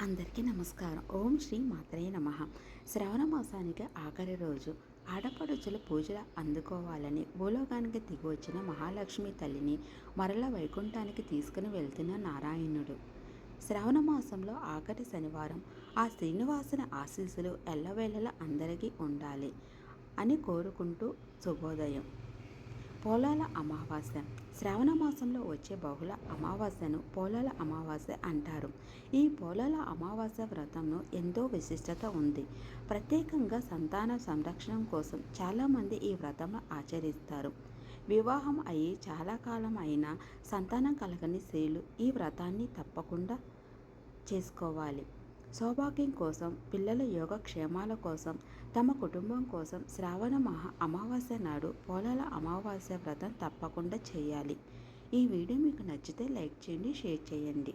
అందరికీ నమస్కారం. ఓం శ్రీ మాత్రే నమః. శ్రావణ మాసానికి ఆఖరి రోజు ఆడపడుచులు పూజలు అందుకోవాలని భూలోకానికి దిగి వచ్చిన మహాలక్ష్మి తల్లిని మరల వైకుంఠానికి తీసుకుని వెళ్తున్న నారాయణుడు. శ్రావణ మాసంలో ఆఖరి శనివారం ఆ శ్రీనివాసుని ఆశీస్సులు ఎల్లవేళలా అందరికీ ఉండాలి అని కోరుకుంటూ శుభోదయం. పోలాల అమావాస్య. శ్రావణ మాసంలో వచ్చే బహుళ అమావాస్యను పోలాల అమావాస్య అంటారు. ఈ పోలాల అమావాస్య వ్రతంలో ఎంతో విశిష్టత ఉంది. ప్రత్యేకంగా సంతాన సంరక్షణ కోసం చాలామంది ఈ వ్రతంను ఆచరిస్తారు. వివాహం అయ్యి చాలా కాలం అయినా సంతానం కలగని స్త్రీలు ఈ వ్రతాన్ని తప్పకుండా చేసుకోవాలి. సౌభాగ్యం కోసం, పిల్లల యోగక్షేమాల కోసం, తమ కుటుంబం కోసం శ్రావణ అమావాస్య నాడు పోలాల అమావాస్య వ్రతం తప్పకుండా చేయాలి. ఈ వీడియో మీకు నచ్చితే లైక్ చేయండి, షేర్ చేయండి.